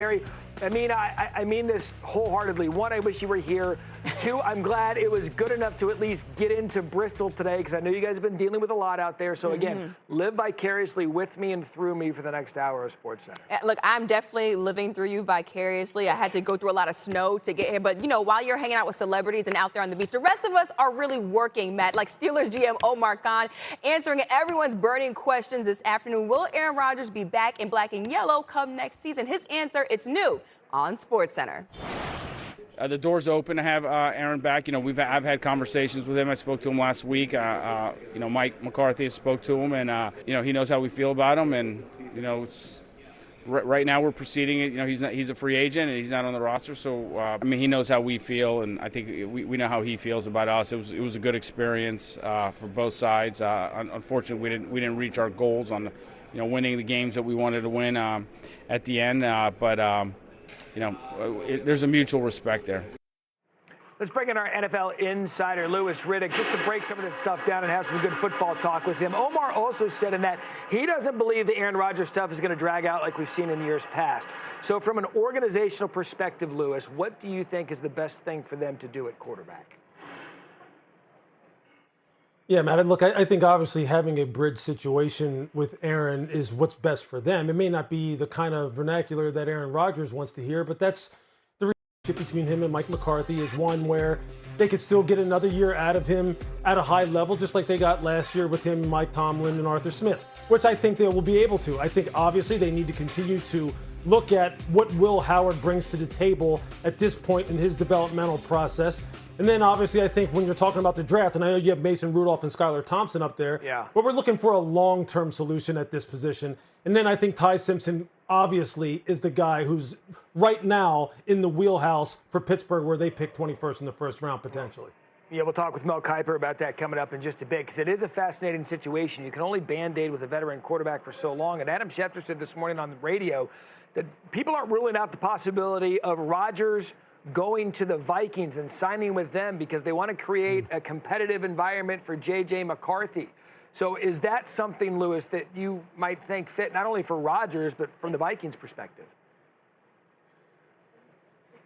Gary, I mean this wholeheartedly. One, I wish you were here. Two, I'm glad it was good enough to at least get into Bristol today because I know you guys have been dealing with a lot out there. So again, live vicariously with me and through me for the next hour of SportsCenter. Look, I'm definitely living through you vicariously. I had to go through a lot of snow to get here. But, you know, while you're hanging out with celebrities and out there on the beach, the rest of us are really working, Matt, like Steelers GM Omar Khan, answering everyone's burning questions this afternoon. Will Aaron Rodgers be back in black and yellow come next season? His answer, it's new on SportsCenter. The door's open to have Aaron back. You know, I've had conversations with him. I spoke to him last week. You know, Mike McCarthy spoke to him, and you know, he knows how we feel about him. And you know, right now we're proceeding. You know, he's a free agent and he's not on the roster. So I mean, he knows how we feel, and I think we know how he feels about us. It was a good experience for both sides. Unfortunately, we didn't reach our goals on winning the games that we wanted to win at the end. But you know, there's a mutual respect there. Let's bring in our NFL insider, Louis Riddick, just to break some of this stuff down and have some good football talk with him. Omar also said in that he doesn't believe the Aaron Rodgers stuff is going to drag out like we've seen in years past. So from an organizational perspective, Louis, what do you think is the best thing for them to do at quarterback? Yeah, Matt, look, I think obviously having a bridge situation with Aaron is what's best for them. It may not be the kind of vernacular that Aaron Rodgers wants to hear, but that's the relationship between him and Mike McCarthy is one where they could still get another year out of him at a high level, just like they got last year with him, Mike Tomlin, and Arthur Smith, which I think they will be able to. I think obviously they need to continue to look at what Will Howard brings to the table at this point in his developmental process. And then obviously I think when you're talking about the draft, and I know you have Mason Rudolph and Skylar Thompson up there, but we're looking for a long-term solution at this position. And then I think Ty Simpson obviously is the guy who's right now in the wheelhouse for Pittsburgh where they pick 21st in the first round potentially. Yeah, we'll talk with Mel Kiper about that coming up in just a bit because it is a fascinating situation. You can only Band-Aid with a veteran quarterback for so long. And Adam Schefter said this morning on the radio that people aren't ruling out the possibility of Rodgers going to the Vikings and signing with them because they want to create a competitive environment for J.J. McCarthy. So is that something, Louis, that you might think fit not only for Rodgers but from the Vikings' perspective?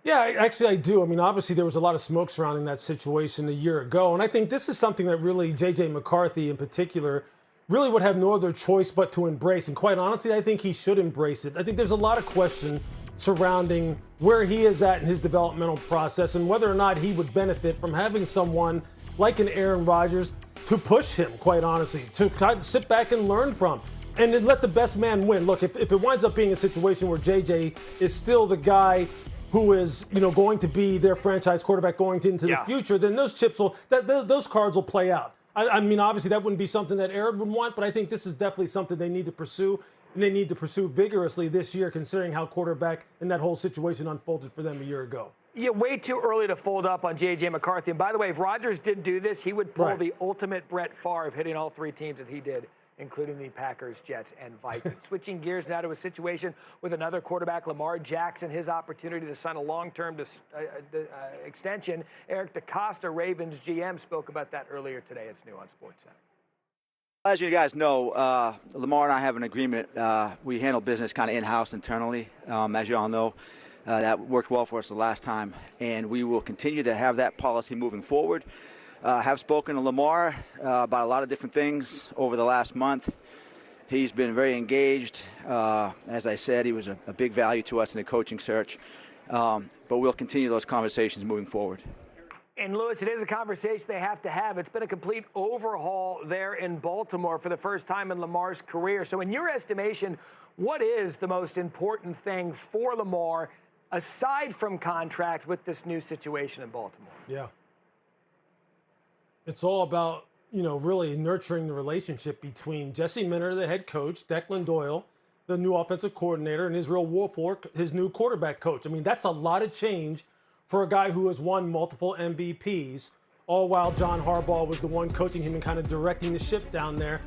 Yeah, actually I do. I mean, obviously there was a lot of smoke surrounding that situation a year ago, and I think this is something that really J.J. McCarthy in particular really would have no other choice but to embrace. And quite honestly, I think he should embrace it. I think there's a lot of question surrounding where he is at in his developmental process and whether or not he would benefit from having someone like an Aaron Rodgers to push him, quite honestly, to kind of sit back and learn from and then let the best man win. Look, if it winds up being a situation where JJ is still the guy who is, going to be their franchise quarterback going into the future, then those chips those cards will play out. I mean, obviously that wouldn't be something that Aaron would want, but I think this is definitely something they need to pursue, and they need to pursue vigorously this year, considering how quarterback and that whole situation unfolded for them a year ago. Yeah, way too early to fold up on J.J. McCarthy. And by the way, if Rodgers did do this, he would pull the ultimate Brett Favre of hitting all three teams that he did, including the Packers, Jets, and Vikings. Switching gears now to a situation with another quarterback, Lamar Jackson, his opportunity to sign a long-term extension. Eric DeCosta, Ravens GM, spoke about that earlier today. It's new on SportsCenter. As you guys know, Lamar and I have an agreement. We handle business kind of in-house internally, as you all know. That worked well for us the last time, and we will continue to have that policy moving forward. Have spoken to Lamar about a lot of different things over the last month. He's been very engaged. As I said, he was a big value to us in the coaching search, but we'll continue those conversations moving forward. And, Louis, it is a conversation they have to have. It's been a complete overhaul there in Baltimore for the first time in Lamar's career. So in your estimation, what is the most important thing for Lamar aside from contract with this new situation in Baltimore? Yeah. It's all about, really nurturing the relationship between Jesse Minter, the head coach, Declan Doyle, the new offensive coordinator, and Israel Wolfork, his new quarterback coach. I mean, that's a lot of change for a guy who has won multiple MVPs, all while John Harbaugh was the one coaching him and kind of directing the ship down there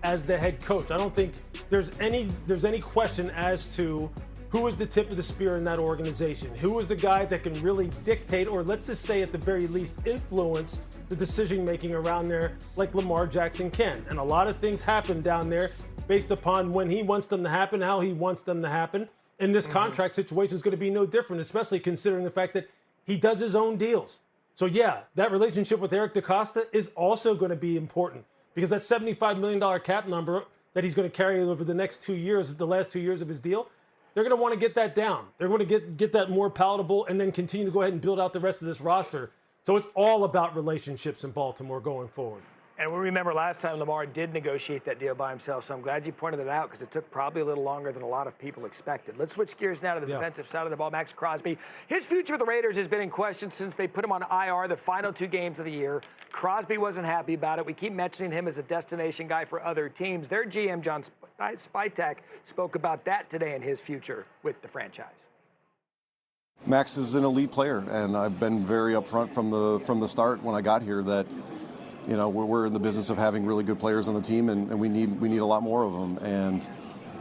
as the head coach. I don't think there's any question as to who is the tip of the spear in that organization, who is the guy that can really dictate, or let's just say at the very least influence the decision-making around there like Lamar Jackson can. And a lot of things happen down there based upon when he wants them to happen, how he wants them to happen. And this contract situation is going to be no different, especially considering the fact that he does his own deals. So, yeah, that relationship with Eric DaCosta is also going to be important because that $75 million cap number that he's going to carry over the next 2 years, the last 2 years of his deal, they're going to want to get that down. They're going to get that more palatable and then continue to go ahead and build out the rest of this roster. So it's all about relationships in Baltimore going forward. And we remember last time Lamar did negotiate that deal by himself, so I'm glad you pointed it out because it took probably a little longer than a lot of people expected. Let's switch gears now to the defensive side of the ball. Maxx Crosby, his future with the Raiders has been in question since they put him on IR the final 2 games of the year. Crosby wasn't happy about it. We keep mentioning him as a destination guy for other teams. Their GM, John Spytek, spoke about that today and his future with the franchise. Maxx is an elite player, and I've been very upfront from the start when I got here that we're in the business of having really good players on the team, and we need a lot more of them. And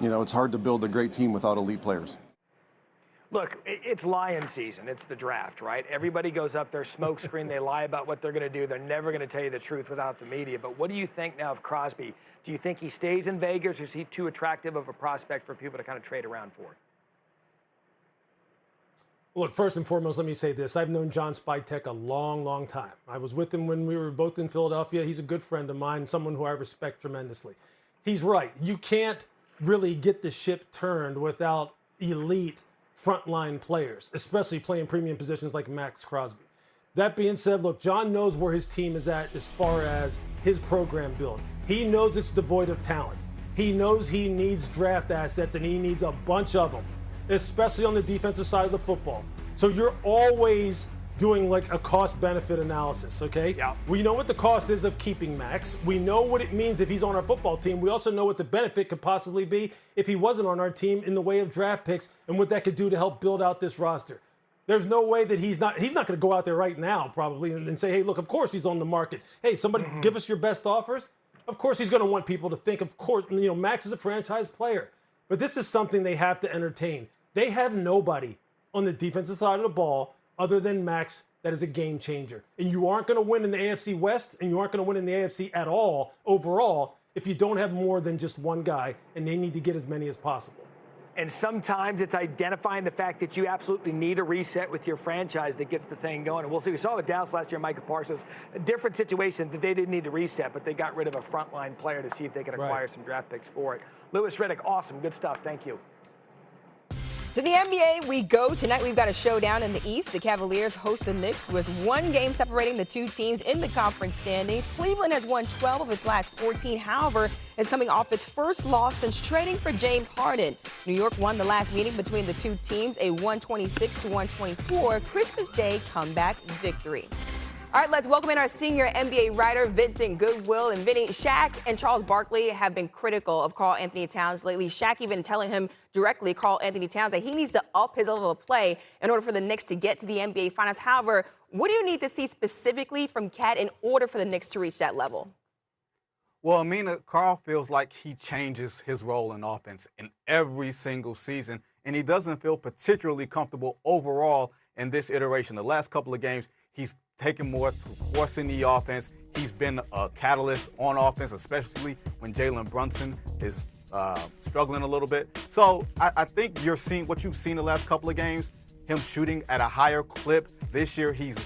it's hard to build a great team without elite players. Look, it's lion season. It's the draft, right? Everybody goes up there, smoke screen. They lie about what they're going to do. They're never going to tell you the truth without the media. But what do you think now of Crosby? Do you think he stays in Vegas, or is he too attractive of a prospect for people to kind of trade around for? Look, first and foremost, let me say this. I've known John Spytek a long, long time. I was with him when we were both in Philadelphia. He's a good friend of mine, someone who I respect tremendously. He's right. You can't really get the ship turned without elite frontline players, especially playing premium positions like Maxx Crosby. That being said, look, John knows where his team is at as far as his program build. He knows it's devoid of talent. He knows he needs draft assets, and he needs a bunch of them, especially on the defensive side of the football. So you're always doing like a cost-benefit analysis, okay? Yeah. We know what the cost is of keeping Maxx. We know what it means if he's on our football team. We also know what the benefit could possibly be if he wasn't on our team in the way of draft picks and what that could do to help build out this roster. There's no way that he's not going to go out there right now probably and say, hey, look, of course he's on the market. Hey, somebody give us your best offers. Of course he's going to want people to think, of course, Maxx is a franchise player. But this is something they have to entertain. They have nobody on the defensive side of the ball other than Maxx that is a game changer. And you aren't going to win in the AFC West, and you aren't going to win in the AFC at all overall if you don't have more than just one guy, and they need to get as many as possible. And sometimes it's identifying the fact that you absolutely need a reset with your franchise that gets the thing going. And we'll see. We saw with Dallas last year, Micah Parsons, a different situation that they didn't need to reset, but they got rid of a frontline player to see if they could acquire some draft picks for it. Louis Riddick, awesome. Good stuff. Thank you. To the NBA we go. Tonight we've got a showdown in the East. The Cavaliers host the Knicks with one game separating the two teams in the conference standings. Cleveland has won 12 of its last 14, however, is coming off its first loss since trading for James Harden. New York won the last meeting between the two teams, a 126-124 Christmas Day comeback victory. All right, let's welcome in our senior NBA writer, Vincent Goodwill. And Vinny, Shaq and Charles Barkley have been critical of Karl Anthony Towns lately. Shaq even telling him directly, Karl Anthony Towns, that he needs to up his level of play in order for the Knicks to get to the NBA Finals. However, what do you need to see specifically from Cat in order for the Knicks to reach that level? Well, Karl feels like he changes his role in offense in every single season, and he doesn't feel particularly comfortable overall in this iteration. The last couple of games, he's taken more to forcing the offense. He's been a catalyst on offense, especially when Jalen Brunson is struggling a little bit. So I think you're seeing what you've seen the last couple of games, him shooting at a higher clip. This year, he's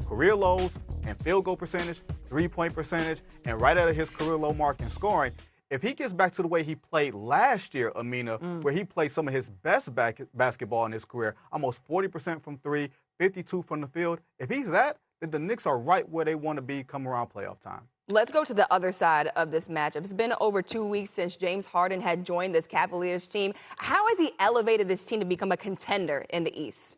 career lows in field goal percentage, three-point percentage, and right at his career low mark in scoring. If he gets back to the way he played last year, Amina, where he played some of his best basketball in his career, almost 40% from three, 52 from the field. If he's that, then the Knicks are right where they want to be come around playoff time. Let's go to the other side of this matchup. It's been over 2 weeks since James Harden had joined this Cavaliers team. How has he elevated this team to become a contender in the East?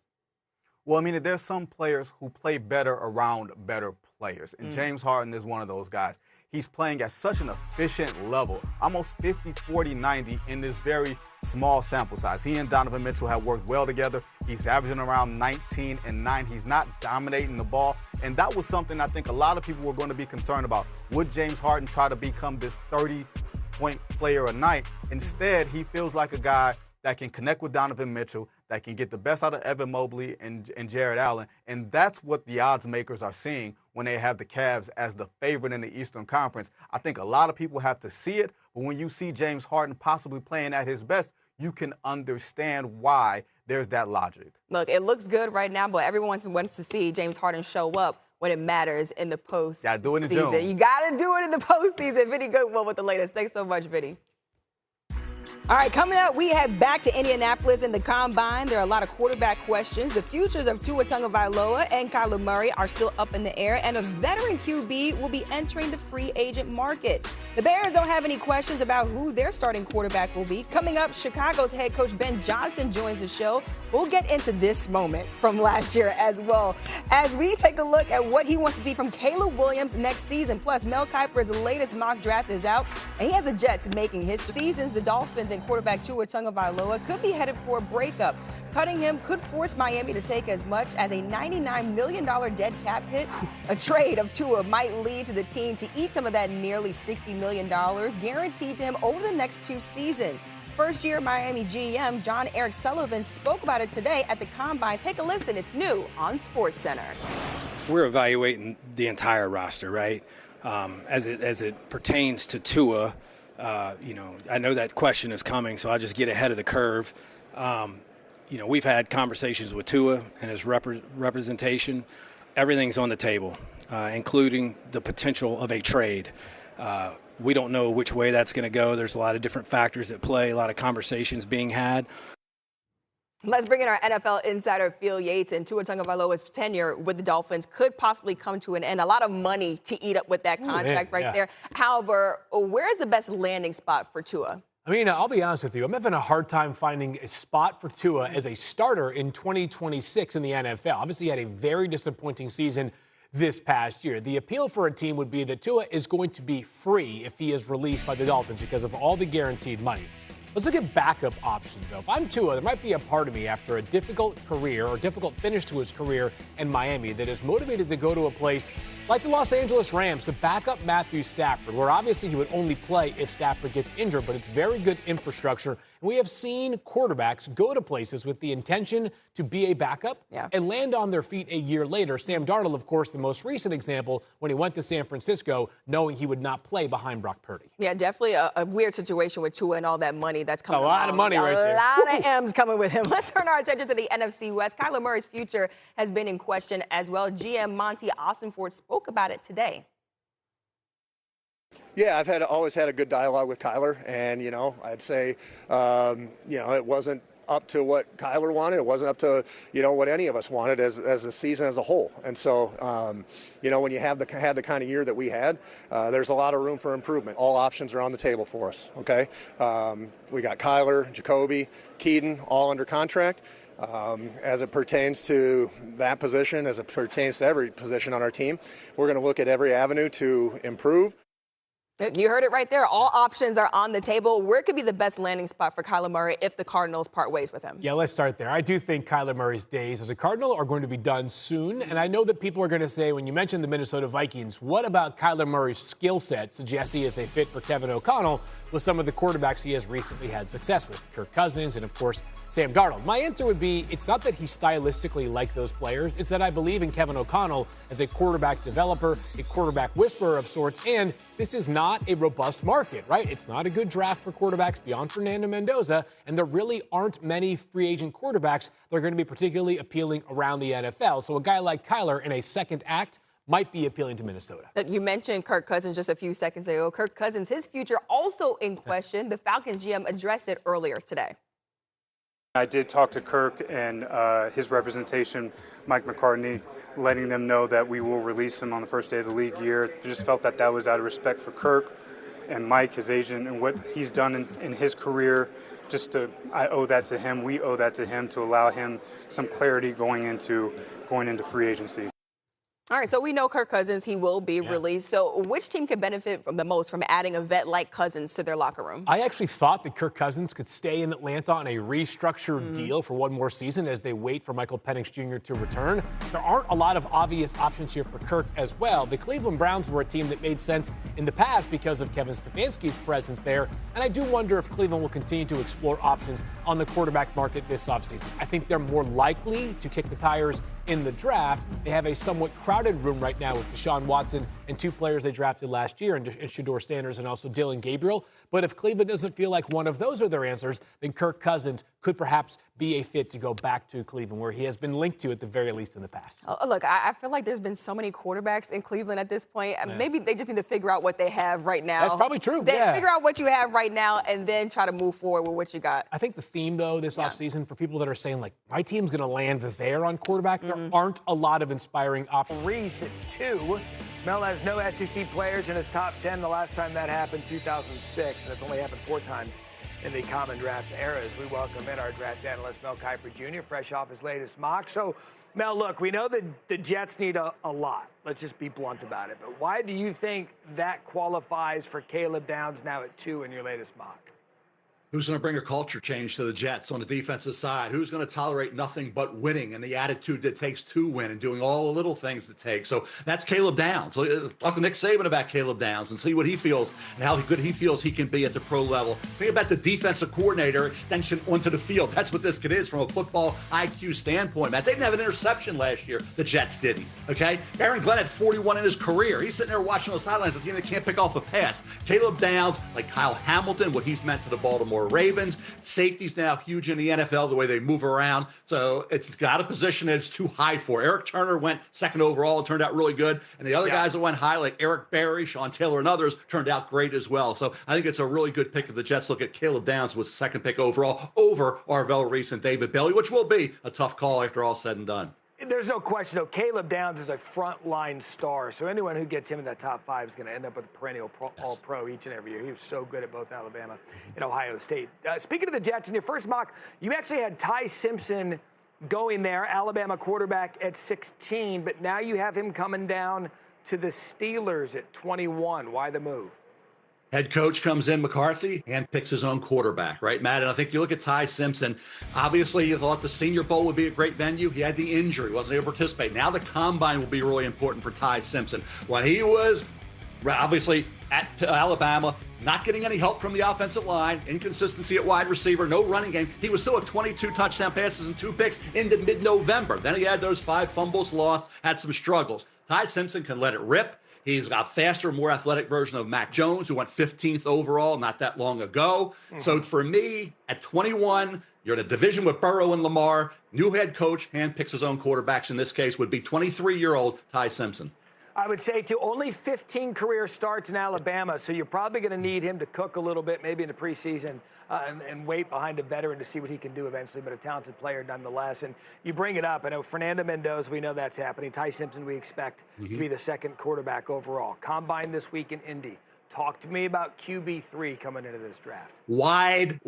Well, there's some players who play better around better players, and James Harden is one of those guys. He's playing at such an efficient level, almost 50, 40, 90 in this very small sample size. He and Donovan Mitchell have worked well together. He's averaging around 19 and 9. He's not dominating the ball, and that was something I think a lot of people were going to be concerned about. Would James Harden try to become this 30-point player a night? Instead, he feels like a guy that can connect with Donovan Mitchell, that can get the best out of Evan Mobley and Jared Allen. And that's what the odds makers are seeing when they have the Cavs as the favorite in the Eastern Conference. I think a lot of people have to see it, but when you see James Harden possibly playing at his best, you can understand why there's that logic. Look, it looks good right now, but everyone wants to see James Harden show up when it matters in the postseason. Gotta do it in June. You got to do it in the postseason. Vinny Goodwill with the latest. Thanks so much, Vinny. All right, coming up, we head back to Indianapolis in the Combine. There are a lot of quarterback questions. The futures of Tua Tagovailoa and Kyler Murray are still up in the air, and a veteran QB will be entering the free agent market. The Bears don't have any questions about who their starting quarterback will be. Coming up, Chicago's head coach Ben Johnson joins the show. We'll get into this moment from last year as well, as we take a look at what he wants to see from Caleb Williams next season. Plus, Mel Kiper's latest mock draft is out, and he has the Jets making history. Seasons, the Dolphins and quarterback Tua Tagovailoa could be headed for a breakup. Cutting him could force Miami to take as much as a $99 million dead cap hit. A trade of Tua might lead to the team to eat some of that nearly $60 million guaranteed to him over the next 2 seasons. First-year Miami GM John Eric Sullivan spoke about it today at the Combine. Take a listen. It's new on SportsCenter. We're evaluating the entire roster, right? As it pertains to Tua, I know that question is coming, so I'll just get ahead of the curve. We've had conversations with Tua and his representation. Everything's on the table, including the potential of a trade. We don't know which way that's going to go. There's a lot of different factors at play, a lot of conversations being had. Let's bring in our NFL insider, Phil Yates. And Tua Tagovailoa's tenure with the Dolphins could possibly come to an end. A lot of money to eat up with that contract there. However, where's the best landing spot for Tua? I mean, I'll be honest with you. I'm having a hard time finding a spot for Tua as a starter in 2026 in the NFL. Obviously, he had a very disappointing season this past year. The appeal for a team would be that Tua is going to be free if he is released by the Dolphins because of all the guaranteed money. Let's look at backup options, though. If I'm Tua, there might be a part of me after a difficult career or difficult finish to his career in Miami that is motivated to go to a place like the Los Angeles Rams to back up Matthew Stafford, where obviously he would only play if Stafford gets injured, but it's very good infrastructure. And we have seen quarterbacks go to places with the intention to be a backup and land on their feet a year later. Sam Darnold, of course, the most recent example when he went to San Francisco knowing he would not play behind Brock Purdy. Yeah, definitely a weird situation with Tua and all that money that's coming. A lot of money right there. A lot of M's coming with him. Let's turn our attention to the NFC West. Kyler Murray's future has been in question as well. GM Monty Austinford spoke about it today. Yeah, I've always had a good dialogue with Kyler, and I'd say it wasn't up to what Kyler wanted. It wasn't up to what any of us wanted as a season as a whole. And so when you had the kind of year that we had, there's a lot of room for improvement. All options are on the table for us. Okay, we got Kyler, Jacoby, Keaton, all under contract. As it pertains to that position, as it pertains to every position on our team, we're going to look at every avenue to improve. You heard it right there. All options are on the table. Where could be the best landing spot for Kyler Murray if the Cardinals part ways with him? Yeah, let's start there. I do think Kyler Murray's days as a Cardinal are going to be done soon. And I know that people are going to say, when you mentioned the Minnesota Vikings, what about Kyler Murray's skill set suggests he is a fit for Kevin O'Connell with some of the quarterbacks he has recently had success with, Kirk Cousins and, of course, Sam Darnold? My answer would be it's not that he's stylistically like those players. It's that I believe in Kevin O'Connell as a quarterback developer, a quarterback whisperer of sorts, and this is not a robust market, right? It's not a good draft for quarterbacks beyond Fernando Mendoza, and there really aren't many free agent quarterbacks that are going to be particularly appealing around the NFL. So a guy like Kyler in a second act might be appealing to Minnesota. You mentioned Kirk Cousins just a few seconds ago. Kirk Cousins, his future also in question. The Falcons GM addressed it earlier today. I did talk to Kirk and his representation, Mike McCartney, letting them know that we will release him on the first day of the league year. Just felt that was out of respect for Kirk and Mike, his agent, and what he's done in his career. I owe that to him. We owe that to him to allow him some clarity going into free agency. All right, so we know Kirk Cousins, he will be released. So which team could benefit from the most from adding a vet like Cousins to their locker room? I actually thought that Kirk Cousins could stay in Atlanta on a restructured deal for one more season as they wait for Michael Penix Jr. to return. There aren't a lot of obvious options here for Kirk as well. The Cleveland Browns were a team that made sense in the past because of Kevin Stefanski's presence there, and I do wonder if Cleveland will continue to explore options on the quarterback market this offseason. I think they're more likely to kick the tires in the draft. They have a somewhat crowded crowded room right now with Deshaun Watson and 2 players they drafted last year, and Shedeur Sanders and also Dylan Gabriel. But if Cleveland doesn't feel like one of those are their answers, then Kirk Cousins could perhaps be a fit to go back to Cleveland, where he has been linked to at the very least in the past. Look, I feel like there's been so many quarterbacks in Cleveland at this point. Yeah. Maybe they just need to figure out what they have right now. That's probably true. Figure out what you have right now and then try to move forward with what you got. I think the theme, though, this offseason for people that are saying, like, my team's going to land there on quarterback, there aren't a lot of inspiring options. Reese at 2. Mel has no SEC players in his top 10. The last time that happened, 2006, and it's only happened 4 times in the common draft era. As we welcome in our draft analyst, Mel Kiper Jr., fresh off his latest mock. So, Mel, look, we know that the Jets need a lot. Let's just be blunt about it. But why do you think that qualifies for Caleb Downs now at 2 in your latest mock? Who's going to bring a culture change to the Jets on the defensive side? Who's going to tolerate nothing but winning and the attitude that takes to win and doing all the little things that take? So that's Caleb Downs. So talk to Nick Saban about Caleb Downs and see what he feels and how good he feels he can be at the pro level. Think about the defensive coordinator extension onto the field. That's what this kid is from a football IQ standpoint, Matt. They didn't have an interception last year. The Jets didn't, okay? Aaron Glenn had 41 in his career. He's sitting there watching the sidelines, a team that can't pick off a pass. Caleb Downs, like Kyle Hamilton, what he's meant to the Baltimore Ravens. Safety's now huge in the NFL, the way they move around. So it's got a position that's too high for. Eric Turner went 2nd overall and turned out really good. And the other guys that went high, like Eric Berry, Sean Taylor, and others, turned out great as well. So I think it's a really good pick if the Jets look at Caleb Downs with 2nd pick overall over Arvell Reese and David Bailey, which will be a tough call after all said and done. There's no question, though. Caleb Downs is a frontline star, so anyone who gets him in that top 5 is going to end up with a perennial all-pro each and every year. He was so good at both Alabama and Ohio State. Speaking of the Jets, in your first mock, you actually had Ty Simpson going there, Alabama quarterback at 16, but now you have him coming down to the Steelers at 21. Why the move? Head coach comes in, McCarthy, and picks his own quarterback, right, Matt? And I think you look at Ty Simpson. Obviously, you thought the Senior Bowl would be a great venue. He had the injury, wasn't able to participate. Now the Combine will be really important for Ty Simpson. When he was, obviously, at Alabama, not getting any help from the offensive line, inconsistency at wide receiver, no running game. He was still at 22 touchdown passes and 2 picks into mid-November. Then he had those 5 fumbles lost, had some struggles. Ty Simpson can let it rip. He's got a faster, more athletic version of Mac Jones, who went 15th overall not that long ago. So for me, at 21, you're in a division with Burrow and Lamar. New head coach handpicks his own quarterbacks. In this case, would be 23-year-old Ty Simpson. I would say, too, only 15 career starts in Alabama, so you're probably going to need him to cook a little bit, maybe in the preseason, and wait behind a veteran to see what he can do eventually, but a talented player nonetheless. And you bring it up. I know Fernando Mendoza, we know that's happening. Ty Simpson, we expect to be the 2nd quarterback overall. Combine this week in Indy. Talk to me about QB3 coming into this draft. Wide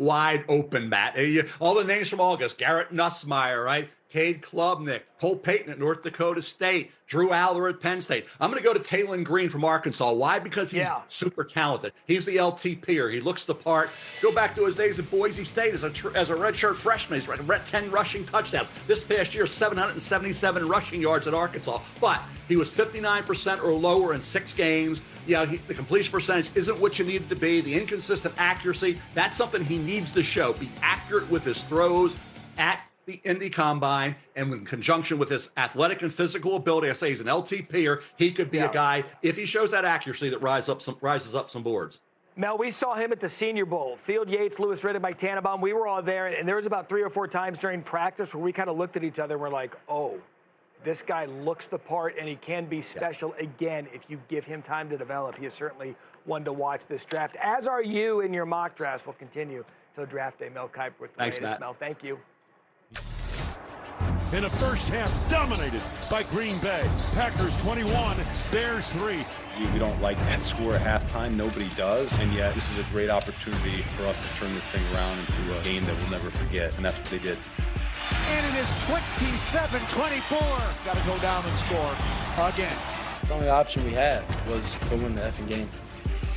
open, Matt. All the names from August. Garrett Nussmeier, right? Cade Klubnik, Cole Payton at North Dakota State, Drew Aller at Penn State. I'm going to go to Taylon Green from Arkansas. Why? Because he's super talented. He's the LTPer. He looks the part. Go back to his days at Boise State as a redshirt freshman. He's read 10 rushing touchdowns. This past year, 777 rushing yards at Arkansas. But he was 59% or lower in 6 games. The completion percentage isn't what you need it to be. The inconsistent accuracy, that's something he needs to show. Be accurate with his throws at the Indy Combine, and in conjunction with his athletic and physical ability, I say he's an LTPer. He could be a guy, if he shows that accuracy, that rises up some boards. Mel, we saw him at the Senior Bowl. Field Yates, Lewis Riddick, Mike Tannenbaum, we were all there, and there was about 3 or 4 times during practice where we kind of looked at each other and we're like, oh, this guy looks the part, and he can be special again if you give him time to develop. He is certainly one to watch this draft, as are you in your mock drafts. We'll continue till draft day. Mel Kiper with the latest. Matt. Mel, thank you. In the first half, dominated by Green Bay. Packers 21, Bears 3. We don't like that score at halftime. Nobody does. And yet, this is a great opportunity for us to turn this thing around into a game that we'll never forget. And that's what they did. And it is 27-24. Got to go down and score again. The only option we had was to win the effing game.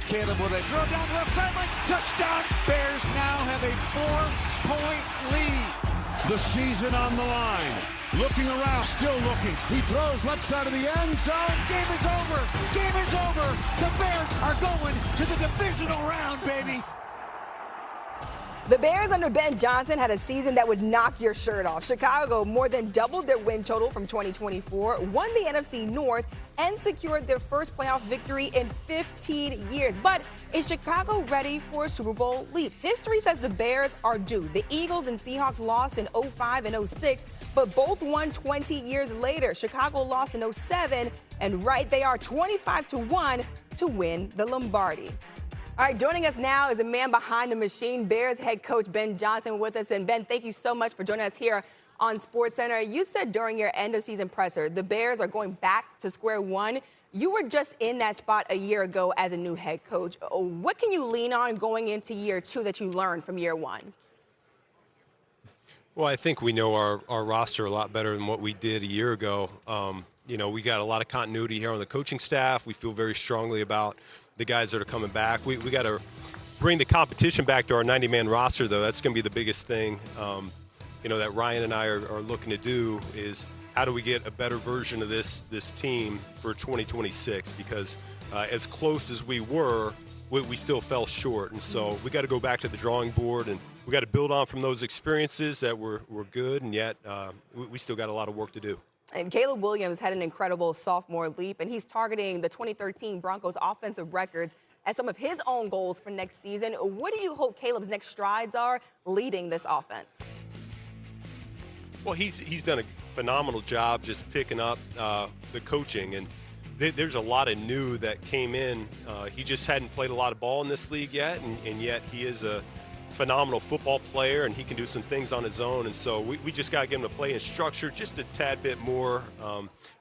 Caleb with a throw down the left sideline. Touchdown. Bears now have a 4-point lead. The season on the line. Looking around, still looking. He throws left side of the end zone. Game is over. Game is over. The Bears are going to the divisional round, baby. The Bears under Ben Johnson had a season that would knock your shirt off. Chicago more than doubled their win total from 2024, won the NFC North, and secured their first playoff victory in 15 years. But is Chicago ready for a Super Bowl leap? History says the Bears are due. The Eagles and Seahawks lost in 05 and 06, but both won 20 years later. Chicago lost in 07, and right, they are 25-1 to win the Lombardi. All right, joining us now is a man behind the machine, Bears head coach Ben Johnson with us. And Ben, thank you so much for joining us here on SportsCenter. You said during your end-of-season presser, the Bears are going back to square one. You were just in that spot a year ago as a new head coach. What can you lean on going into year two that you learned from year one? Well, I think we know our roster a lot better than what we did a year ago. You know, we got a lot of continuity here on the coaching staff. We feel very strongly about the guys that are coming back. We got to bring the competition back to our 90-man roster, though. That's going to be the biggest thing, you know, that Ryan and I are looking to do is how do we get a better version of this team for 2026? Because as close as we were, we still fell short. And so we got to go back to the drawing board, and we got to build on from those experiences that were good, and yet we still got a lot of work to do. And Caleb Williams had an incredible sophomore leap, and he's targeting the 2013 Broncos offensive records as some of his own goals for next season. What do you hope Caleb's next strides are leading this offense? Well, he's done a phenomenal job just picking up the coaching, and there's a lot of new that came in. He just hadn't played a lot of ball in this league yet, and yet he is a phenomenal football player, and he can do some things on his own. And so we just got to get him to play in structure just a tad bit more.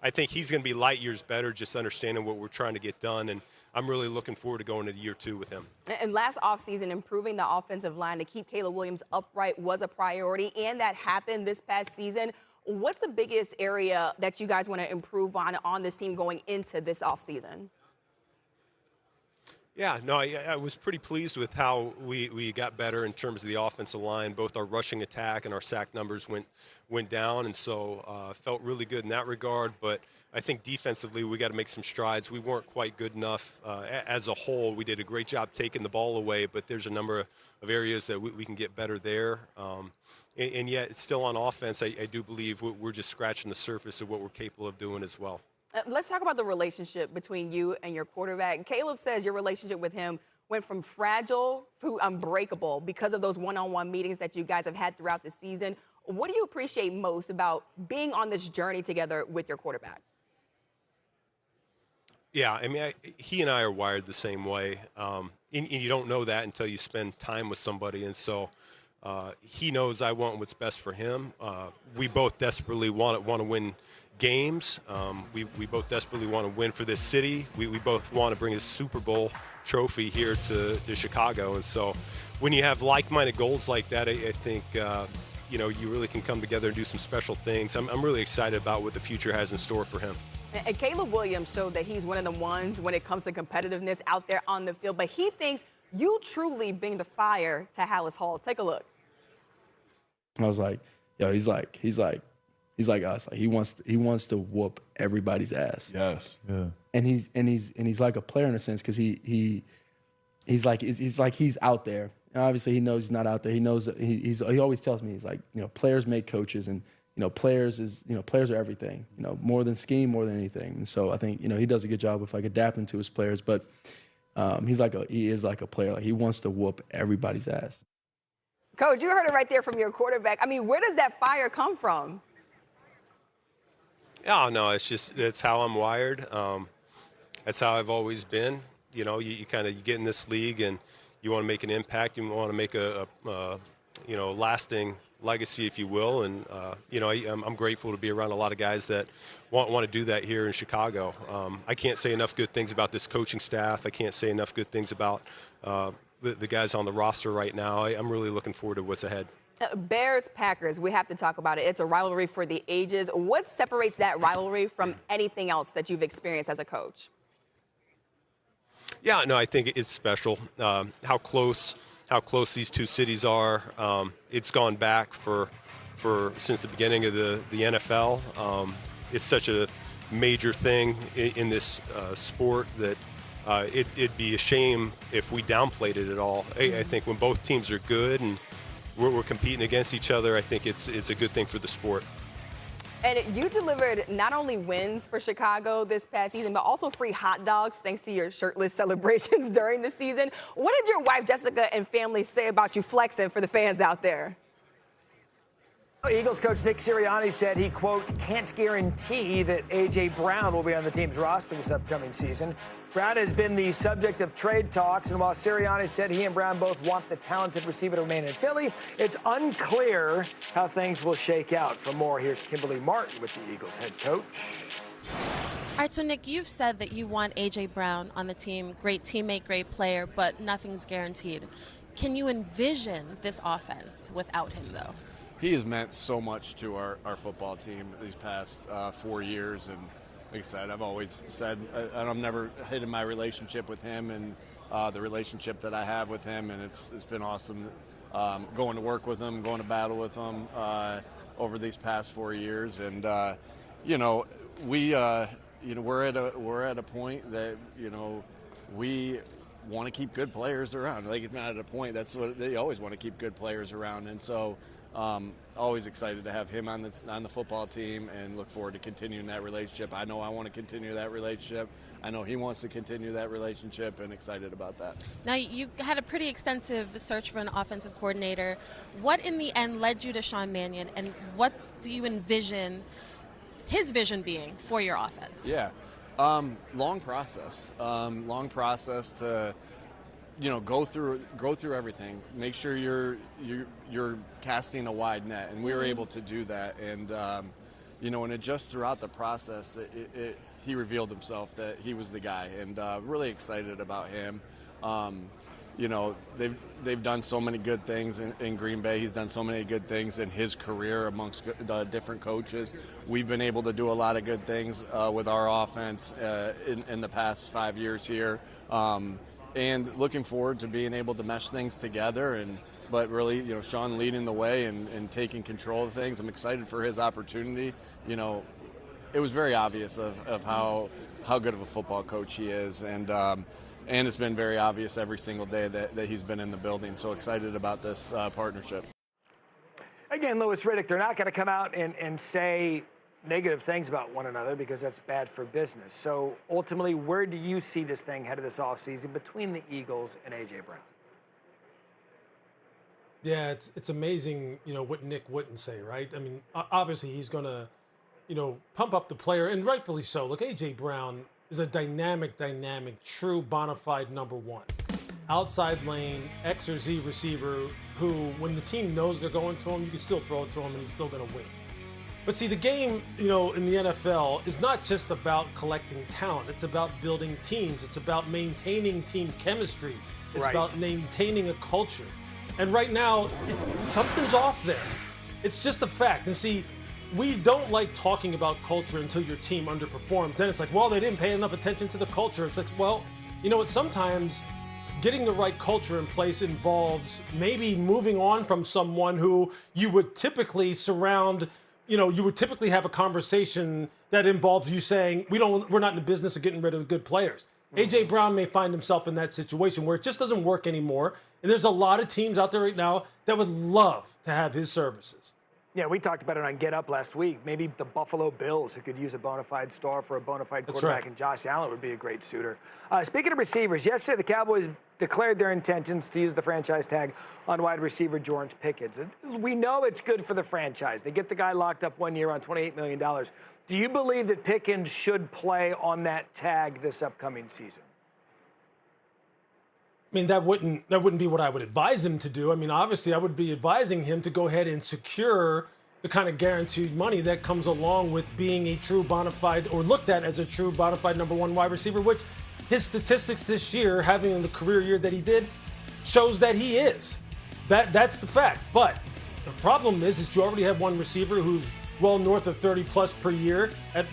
I think he's going to be light years better just understanding what we're trying to get done, and I'm really looking forward to going into year two with him. And last offseason, improving the offensive line to keep Caleb Williams upright was a priority, and that happened this past season. What's the biggest area that you guys want to improve on this team going into this offseason? Yeah, no, I was pretty pleased with how we got better in terms of the offensive line. Both our rushing attack and our sack numbers went down, and so felt really good in that regard. But I think defensively we got to make some strides. We weren't quite good enough as a whole. We did a great job taking the ball away, but there's a number of areas that we can get better there. And yet it's still on offense. I do believe we're just scratching the surface of what we're capable of doing as well. Let's talk about the relationship between you and your quarterback. Caleb says your relationship with him went from fragile to unbreakable because of those one-on-one meetings that you guys have had throughout the season. What do you appreciate most about being on this journey together with your quarterback? Yeah, I mean, he and I are wired the same way, and you don't know that until you spend time with somebody. And so he knows I want what's best for him. We both desperately want to win games. We both desperately want to win for this city. We both want to bring a Super Bowl trophy here to Chicago. And so when you have like-minded goals like that, I think you know, you really can come together and do some special things. I'm really excited about what the future has in store for him. And Caleb Williams showed that he's one of the ones when it comes to competitiveness out there on the field, but he thinks you truly bring the fire to Hallis Hall. Take a look. I was like, yo, he's like us. Like he wants to whoop everybody's ass. Yes. Yeah. And he's like a player in a sense because he's out there. And obviously he knows he's not out there. He knows that he always tells me, he's like, you know, players make coaches, and you know, players are everything. You know, more than scheme, more than anything. And so I think, you know, he does a good job with like adapting to his players. But he is like a player. Like he wants to whoop everybody's ass. Coach, you heard it right there from your quarterback. I mean, where does that fire come from? Oh, no, that's how I'm wired. That's how I've always been. You know, you get in this league and you want to make an impact. You want to make a lasting legacy, if you will. And, you know, I'm grateful to be around a lot of guys that want to do that here in Chicago. I can't say enough good things about this coaching staff. I can't say enough good things about the guys on the roster right now. I'm really looking forward to what's ahead. Bears-Packers, we have to talk about it. It's a rivalry for the ages. What separates that rivalry from anything else that you've experienced as a coach? Yeah, no, I think it's special. How close these two cities are. It's gone back since the beginning of the NFL. It's such a major thing in this sport that it'd be a shame if we downplayed it at all. I think when both teams are good and we're competing against each other. I think it's a good thing for the sport. And you delivered not only wins for Chicago this past season, but also free hot dogs thanks to your shirtless celebrations during the season. What did your wife, Jessica, and family say about you flexing for the fans out there? Eagles coach Nick Sirianni said he, quote, can't guarantee that A.J. Brown will be on the team's roster this upcoming season. Brown has been the subject of trade talks, and while Sirianni said he and Brown both want the talented receiver to remain in Philly, it's unclear how things will shake out. For more, here's Kimberly Martin with the Eagles head coach. All right, so Nick, you've said that you want A.J. Brown on the team, great teammate, great player, but nothing's guaranteed. Can you envision this offense without him, though? He has meant so much to our football team these past 4 years. And like I said, I've always said, I've never hated my relationship with him and the relationship that I have with him. And it's been awesome going to work with him, going to battle with him over these past 4 years. And, we're at a point that, we want to keep good players around. Like, it's not at a point, that's what they always want to keep good players around. And so, always excited to have him on the football team and look forward to continuing that relationship. I know I want to continue that relationship. I know he wants to continue that relationship, and excited about that. Now, you had a pretty extensive search for an offensive coordinator. What in the end led you to Sean Mannion, and what do you envision his vision being for your offense? Yeah, long process to go through everything. Make sure you're casting a wide net, and we were able to do that. And and it just throughout the process, he revealed himself that he was the guy, and really excited about him. They've done so many good things in Green Bay. He's done so many good things in his career amongst the different coaches. We've been able to do a lot of good things with our offense in the past 5 years here. And looking forward to being able to mesh things together, but really, Sean leading the way and taking control of things. I'm excited for his opportunity. It was very obvious of how good of a football coach he is, and it's been very obvious every single day that he's been in the building. So excited about this partnership. Again, Louis Riddick, they're not going to come out and say negative things about one another because that's bad for business. So ultimately, where do you see this thing headed this offseason between the Eagles and A.J. Brown? Yeah, it's amazing, what Nick wouldn't say, right? I mean, obviously he's going to, pump up the player, and rightfully so. Look, A.J. Brown is a dynamic, true bona fide number one. Outside lane, X or Z receiver who, when the team knows they're going to him, you can still throw it to him and he's still going to win. But see, the game, in the NFL is not just about collecting talent. It's about building teams. It's about maintaining team chemistry. It's about maintaining a culture. And right now, something's off there. It's just a fact. And see, we don't like talking about culture until your team underperforms. Then it's like, well, they didn't pay enough attention to the culture. It's like, well, sometimes getting the right culture in place involves maybe moving on from someone who you would typically surround. You would typically have a conversation that involves you saying, we're not in the business of getting rid of good players. A.J. Brown may find himself in that situation where it just doesn't work anymore. And there's a lot of teams out there right now that would love to have his services. Yeah, we talked about it on Get Up last week. Maybe the Buffalo Bills, who could use a bona fide star for a bona fide quarterback, and Josh Allen would be a great suitor. Speaking of receivers, yesterday the Cowboys declared their intentions to use the franchise tag on wide receiver George Pickens. We know it's good for the franchise. They get the guy locked up 1 year on $28 million. Do you believe that Pickens should play on that tag this upcoming season? I mean, that wouldn't be what I would advise him to do. I mean, obviously, I would be advising him to go ahead and secure the kind of guaranteed money that comes along with being a true bona fide, or looked at as a true bona fide number one wide receiver, which his statistics this year, having the career year that he did, shows that he is. That's the fact. But the problem is you already have one receiver who's well north of 30 plus per year in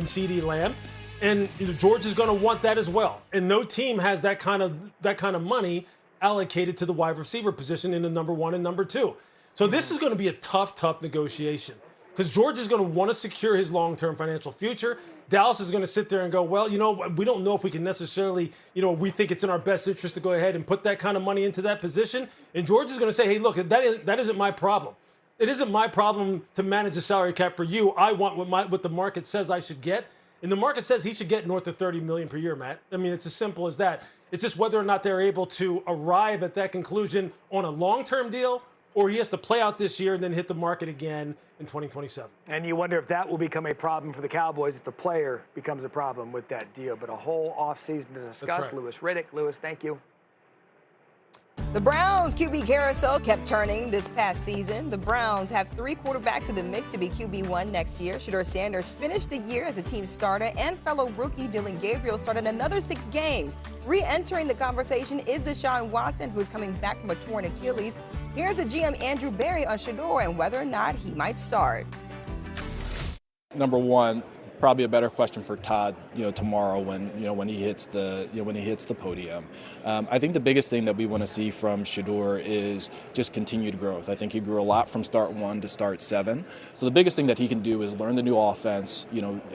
CeeDee Lamb. And George is going to want that as well. And no team has that kind of money allocated to the wide receiver position in the number one and number two. So this is going to be a tough negotiation. because George is going to want to secure his long-term financial future. Dallas is going to sit there and go, well, we don't know if we can necessarily, we think it's in our best interest to go ahead and put that kind of money into that position. And George is going to say, hey, look, that isn't my problem. It isn't my problem to manage the salary cap for you. I want what the market says I should get. And the market says he should get north of $30 million per year, Matt. I mean, it's as simple as that. It's just whether or not they're able to arrive at that conclusion on a long-term deal, or he has to play out this year and then hit the market again in 2027. And you wonder if that will become a problem for the Cowboys if the player becomes a problem with that deal. But a whole offseason to discuss. Right. Louis Riddick. Louis, thank you. The Browns QB carousel kept turning this past season. The Browns have 3 quarterbacks in the mix to be QB1 next year. Shedeur Sanders finished the year as a team starter, and fellow rookie Dylan Gabriel started another 6 games. Re-entering the conversation is Deshaun Watson, who is coming back from a torn Achilles. Here's the GM Andrew Berry on Shedeur and whether or not he might start. Number one, probably a better question for Todd, tomorrow when he hits the podium. I think the biggest thing that we want to see from Shedeur is just continued growth. I think he grew a lot from start 1 to start 7. So the biggest thing that he can do is learn the new offense,